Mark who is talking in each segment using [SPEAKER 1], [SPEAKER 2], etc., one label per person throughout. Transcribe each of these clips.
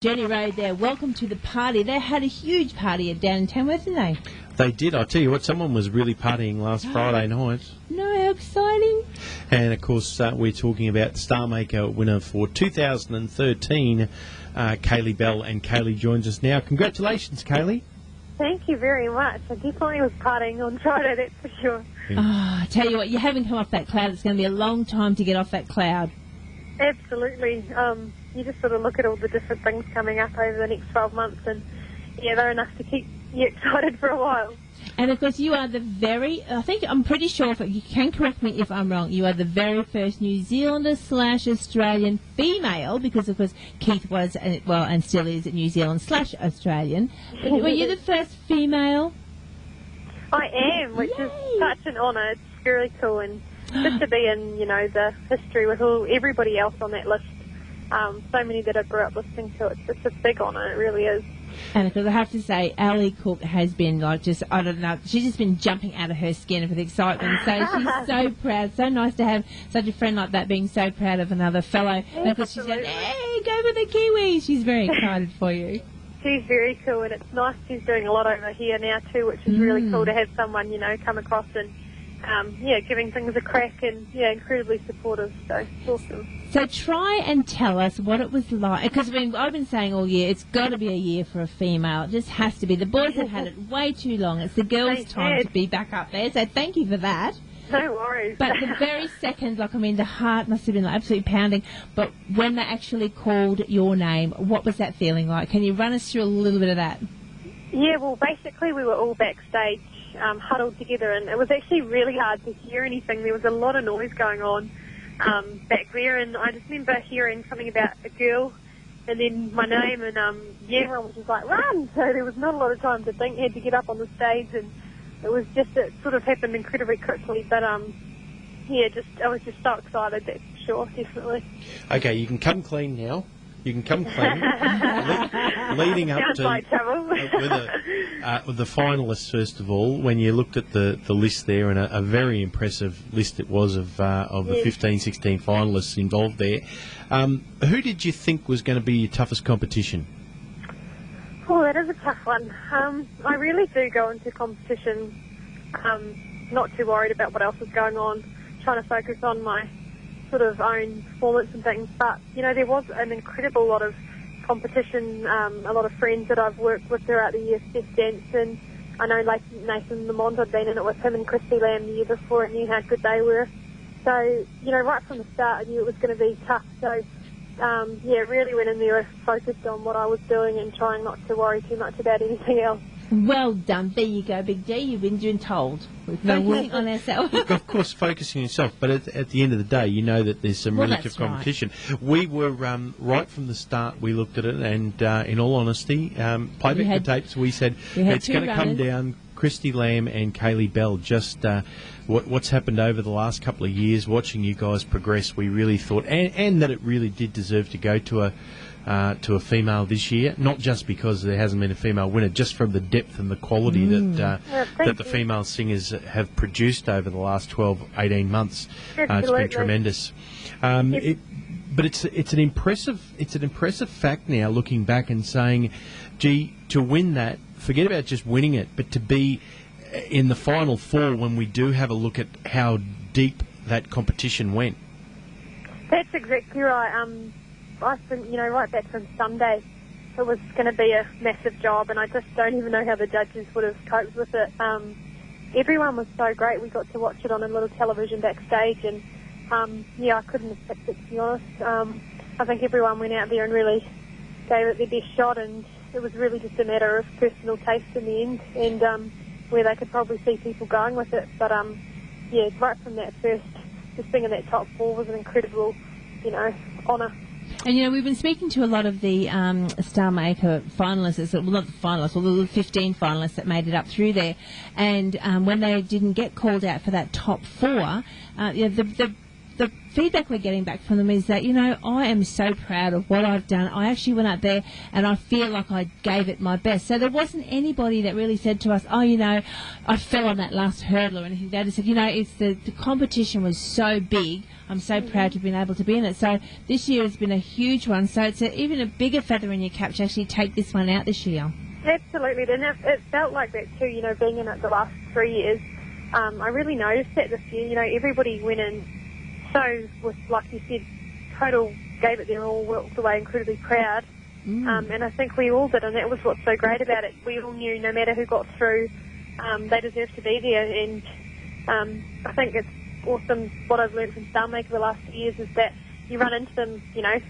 [SPEAKER 1] Dirty Road there. Welcome to the party. They had a huge party down in Tamworth, didn't they?
[SPEAKER 2] They did. I'll tell you what, someone was really partying last Friday night.
[SPEAKER 1] No, how exciting.
[SPEAKER 2] And, of course, we're talking about the Starmaker winner for 2013, Kaylee Bell. And Kaylee joins us now. Congratulations, Kaylee.
[SPEAKER 3] Thank you very much. I definitely was partying on Friday, that's for sure.
[SPEAKER 1] Yeah. Oh, I tell you what, you haven't come off that cloud. It's going to be a long time to get off that cloud.
[SPEAKER 3] Absolutely. You just sort of look at all the different things coming up over the next 12 months and, yeah, they're enough to keep you excited for a while.
[SPEAKER 1] And, of course, you are I'm pretty sure, you can correct me if I'm wrong, you are the very first New Zealander/Australian female, because, of course, Keith was, and still is, New Zealand/Australian. Were you the first female?
[SPEAKER 3] I am, which is such an honour. It's really cool, and just to be in, the history with everybody else on that list. So many that I grew up listening to. It's just a big honour, it really is.
[SPEAKER 1] And because I have to say, Ali Cook has been she's just been jumping out of her skin with excitement. So she's so proud. So nice to have such a friend like that being so proud of another fellow. And of course she's going, hey, go for the Kiwi. She's very excited for you.
[SPEAKER 3] She's very cool, and it's nice. She's doing a lot over here now too, which is really cool to have someone, come across and, giving things a crack and, incredibly supportive. So it's awesome.
[SPEAKER 1] So try and tell us what it was like, because I've been saying all year, it's got to be a year for a female. It just has to be. The boys have had it way too long. It's the girls' time to be back up there. So thank you for that.
[SPEAKER 3] No worries.
[SPEAKER 1] But the very second, the heart must have been absolutely pounding. But when they actually called your name, what was that feeling like? Can you run us through a little bit of that?
[SPEAKER 3] Yeah, well, basically we were all backstage, huddled together, and it was actually really hard to hear anything. There was a lot of noise going on back there, and I just remember hearing something about a girl and then my name, and everyone was just like, run! So there was not a lot of time to think. Had to get up on the stage, and it sort of happened incredibly quickly, but I was just so excited, that's for sure, definitely.
[SPEAKER 2] Okay, you can come clean now. You can come clean. Leading up
[SPEAKER 3] Sounds
[SPEAKER 2] to
[SPEAKER 3] like trouble.
[SPEAKER 2] with the finalists, first of all, when you looked at the list there, and a very impressive list it was of the 15, 16 finalists involved there, who did you think was going to be your toughest competition?
[SPEAKER 3] Oh, that is a tough one. I really do go into competition not too worried about what else is going on, trying to focus on my sort of own performance and things, but there was an incredible lot of competition. A lot of friends that I've worked with throughout the year, Steph Danson, I know Nathan Lamont, I'd been in it with him and Christy Lamb the year before and knew how good they were. So, right from the start I knew it was going to be tough. So, really went in there focused on what I was doing and trying not to worry too much about anything else.
[SPEAKER 1] Well done. There you go, Big D. You've been doing told. We've been working on ourselves.
[SPEAKER 2] Of course, focusing on yourself, but at the end of the day, you know that there's some really tough competition. Right. We were, right from the start, we looked at it, and in all honesty, playback the tapes, we said it's going to come down Christy Lamb and Kaylee Bell. Just what's happened over the last couple of years, watching you guys progress, we really thought, and that it really did deserve to go to a female this year, not just because there hasn't been a female winner, just from the depth and the quality that the female singers have produced over the last 12, 18 months. It's been tremendous. But it's an impressive fact now, looking back and saying, gee, to win that, forget about just winning it, but to be in the final four when we do have a look at how deep that competition went.
[SPEAKER 3] That's exactly right. I think, right back from Sunday, it was going to be a massive job, and I just don't even know how the judges would have coped with it. Everyone was so great. We got to watch it on a little television backstage, and I couldn't have picked it, to be honest. I think everyone went out there and really gave it their best shot, and it was really just a matter of personal taste in the end, and where they could probably see people going with it. But right from that first, just being in that top four was an incredible, honour.
[SPEAKER 1] And, we've been speaking to a lot of the Starmaker finalists, well, not the finalists, well, the 15 finalists that made it up through there. And when they didn't get called out for that top four, the the feedback we're getting back from them is that, I am so proud of what I've done. I actually went out there and I feel like I gave it my best. So there wasn't anybody that really said to us, I fell on that last hurdle or anything. They just said, it's the competition was so big. I'm so proud to have been able to be in it. So this year has been a huge one. So it's even a bigger feather in your cap to actually take this one out this year.
[SPEAKER 3] Absolutely. And it felt like that too, being in it the last 3 years. I really noticed that this year. Everybody went in so, with, like you said, gave it their all, walked away incredibly proud. And I think we all did, and that was what's so great about it. We all knew no matter who got through, they deserved to be there. And I think it's awesome what I've learned from Starmaker the last 2 years is that you run into them,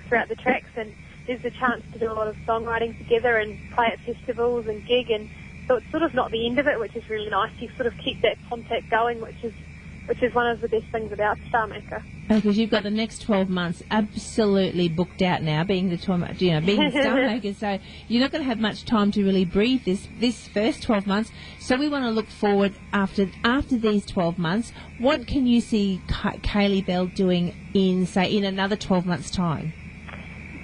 [SPEAKER 3] throughout the tracks, and there's a chance to do a lot of songwriting together and play at festivals and gig, and so it's sort of not the end of it, which is really nice. You sort of keep that contact going, which is one of the best things about Starmaker.
[SPEAKER 1] Because you've got the next 12 months absolutely booked out now, being the being Starmaker, so you're not going to have much time to really breathe this first 12 months. So we want to look forward after these 12 months. What can you see Kaylee Bell doing in another 12 months' time?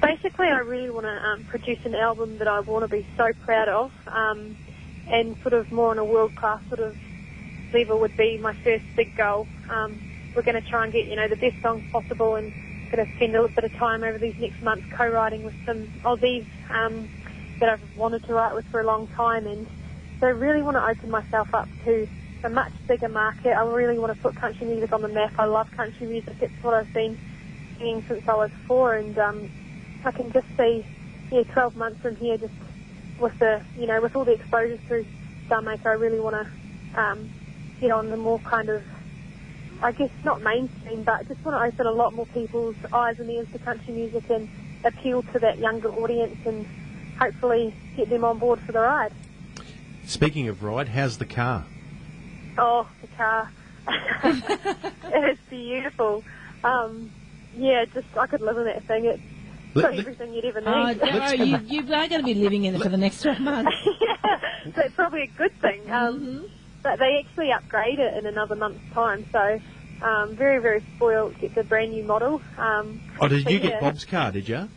[SPEAKER 3] Basically, I really want to produce an album that I want to be so proud of, and sort of more on a world-class sort of level would be my first big goal. We're going to try and get, the best songs possible, and going to spend a little bit of time over these next months co-writing with some Aussies that I've wanted to write with for a long time, and so I really want to open myself up to a much bigger market. I really want to put country music on the map. I love country music. It's what I've been singing since I was 4, and I can just see, 12 months from here, just with the, with all the exposure through Starmaker, I really want to get on the more kind of, I guess not mainstream, but just want to open a lot more people's eyes and ears to country music and appeal to that younger audience and hopefully get them on board for the ride.
[SPEAKER 2] Speaking of ride, how's the car?
[SPEAKER 3] Oh, the car. It's beautiful. I could live in that thing. It's got everything you'd ever need.
[SPEAKER 1] You are going to be living in it for the next 12 months.
[SPEAKER 3] Yeah, so it's probably a good thing. But they actually upgrade it in another month's time, so very, very spoiled. It's a brand new model.
[SPEAKER 2] Did you get Bob's car, did you?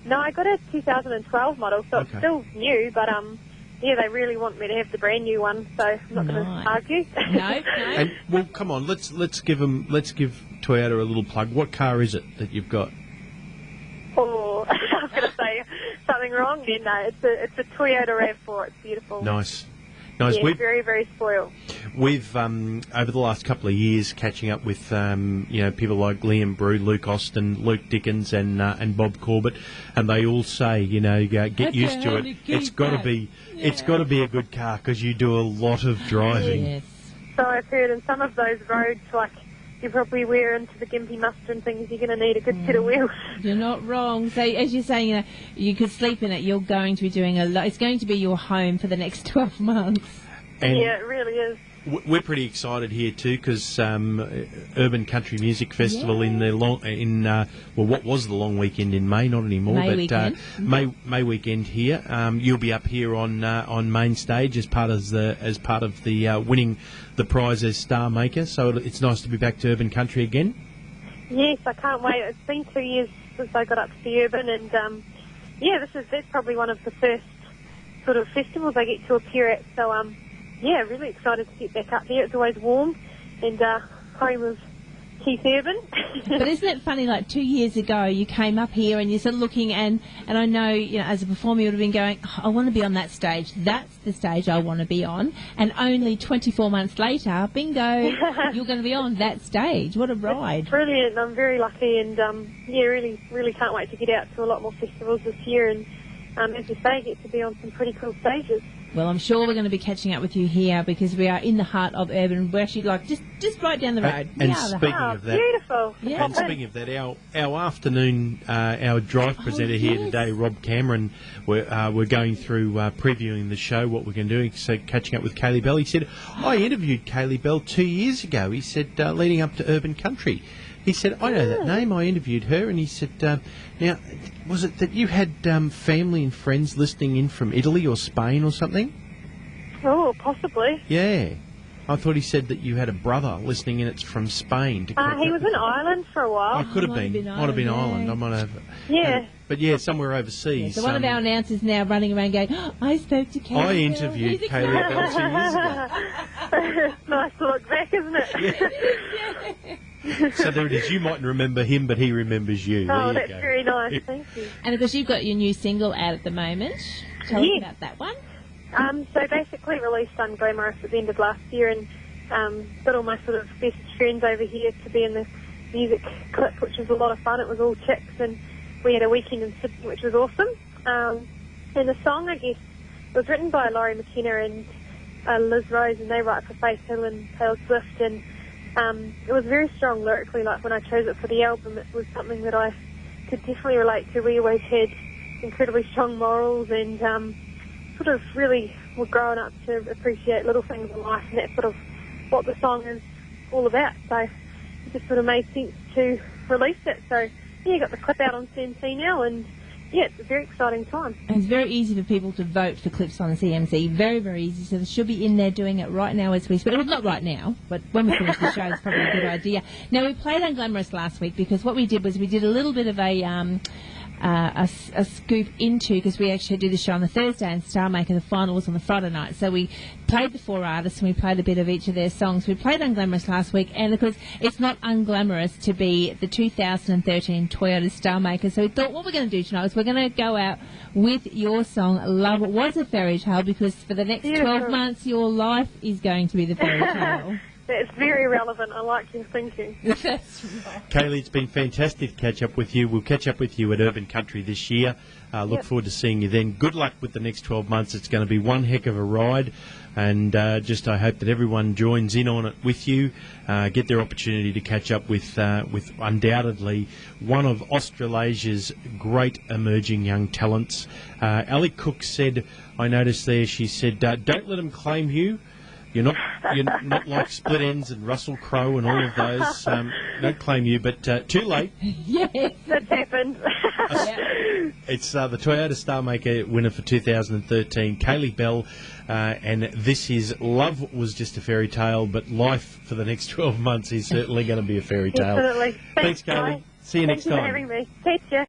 [SPEAKER 3] No, I got a 2012 model, so it's still new, but they really want me to have the brand new one, so I'm not going to argue.
[SPEAKER 1] No.
[SPEAKER 2] And, well, come on, let's give Toyota a little plug. What car is it that you've got?
[SPEAKER 3] Oh, I was going to say something wrong. Yeah, no, it's a Toyota RAV4. It's beautiful.
[SPEAKER 2] Nice.
[SPEAKER 3] Yeah, very, very spoiled.
[SPEAKER 2] We've over the last couple of years catching up with people like Liam Brew, Luke Austin, Luke Dickens, and Bob Corbett, and they all say get used to it. It's got to be a good car because you do a lot of driving.
[SPEAKER 1] Yes.
[SPEAKER 3] So I've heard in some of those roads, like you probably wear into the gimpy mustard and things, you're going to need a good set of wheels.
[SPEAKER 1] You're not wrong. So as you're saying, you could sleep in it. You're going to be doing a lot. It's going to be your home for the next 12 months.
[SPEAKER 2] And
[SPEAKER 3] yeah, it really is.
[SPEAKER 2] We're pretty excited here too because Urban Country Music Festival what was the long weekend in May, not anymore, May weekend here. You'll be up here on main stage as part of the winning the prize as Starmaker. So it's nice to be back to Urban Country again. Yes,
[SPEAKER 3] I can't wait. It's been 2 years since I got up to the Urban, and that's probably one of the first sort of festivals I get to appear at. So really excited to get back up there. It's always warm and home of Keith Urban.
[SPEAKER 1] But isn't it funny, like 2 years ago you came up here and you're sort of looking and I know, as a performer you would have been going, I want to be on that stage. That's the stage I want to be on. And only 24 months later, bingo, you're going to be on that stage. What a ride.
[SPEAKER 3] It's brilliant. I'm very lucky and, really, really can't wait to get out to a lot more festivals this year and, as you say, get to be on some pretty cool stages.
[SPEAKER 1] Well, I'm sure we're going to be catching up with you here because we are in the heart of Urban. We're actually just right down the road.
[SPEAKER 2] And speaking of that,
[SPEAKER 3] beautiful.
[SPEAKER 2] Yeah. And speaking of that, our afternoon, our drive presenter here today, Rob Cameron, we're going through previewing the show, what we're going to do. So catching up with Kaylee Bell. He said, I interviewed Kaylee Bell 2 years ago. He said, leading up to Urban Country. He said, I know that name. I interviewed her, and he said, now, was it that you had family and friends listening in from Italy or Spain or something?
[SPEAKER 3] Oh, possibly.
[SPEAKER 2] Yeah. I thought he said that you had a brother listening in. It's from Spain.
[SPEAKER 3] He was in Ireland for a while.
[SPEAKER 2] I could have been. Might have been Ireland. I might have.
[SPEAKER 3] Yeah.
[SPEAKER 2] But yeah, somewhere overseas.
[SPEAKER 1] So one of our announcers now running around going, oh, I spoke to Kaylee.
[SPEAKER 2] I interviewed Kaylee Bell 2 years ago.
[SPEAKER 3] Nice to look back, isn't it?
[SPEAKER 2] Yeah. So there it is. You mightn't remember him, but he remembers you.
[SPEAKER 3] Oh, that's very nice. Thank you.
[SPEAKER 1] And of course, you've got your new single out at the moment. Tell us about that one.
[SPEAKER 3] So basically released Unglamorous at the end of last year, and got all my sort of best friends over here to be in the music clip, which was a lot of fun. It was all chicks, and we had a weekend in Sydney, which was awesome. And the song, I guess, was written by Laurie McKenna and Liz Rose, and they write for Faith Hill and Taylor Swift, and it was very strong lyrically. Like when I chose it for the album, it was something that I could definitely relate to. We always had incredibly strong morals, and sort of really were growing up to appreciate little things in life, and that's sort of what the song is all about. So it just sort of made sense to release it. So yeah, got the clip out on CMC now, and yeah, it's a very exciting time.
[SPEAKER 1] And it's very easy for people to vote for clips on the CMC. Very, very easy. So they should be in there doing it right now as we speak. Well, not right now, but when we finish the show, it's probably a good idea. Now, we played Unglamorous last week because what we did was we did a little bit of a scoop into, because we actually did the show on the Thursday and Starmaker, the final was on the Friday night. So we played the 4 artists and we played a bit of each of their songs. We played Unglamorous last week, and of course it's not unglamorous to be the 2013 Toyota Starmaker. So we thought what we're going to do tonight is we're going to go out with your song Love Was a Fairy Tale, because for the next 12 months your life is going to be the fairy tale.
[SPEAKER 3] It's very relevant. I like your thinking.
[SPEAKER 1] That's right.
[SPEAKER 2] Kaylee, it's been fantastic to catch up with you. We'll catch up with you at Urban Country this year. Look forward to seeing you then. Good luck with the next 12 months. It's going to be one heck of a ride, and I hope that everyone joins in on it with you. Get their opportunity to catch up with undoubtedly one of Australasia's great emerging young talents. Ali Cook said, I noticed there, she said, don't let them claim you. You're not like Split Ends and Russell Crowe and all of those. Don't claim you, but too late.
[SPEAKER 1] Yes,
[SPEAKER 3] that's happened.
[SPEAKER 2] It's the Toyota Starmaker winner for 2013, Kaylee Bell, and this is Love Was Just a Fairy Tale, but life for the next 12 months is certainly going to be a fairy tale.
[SPEAKER 3] Definitely.
[SPEAKER 2] Thanks, Kaylee. See you next time.
[SPEAKER 3] Thanks for having me. Catch ya.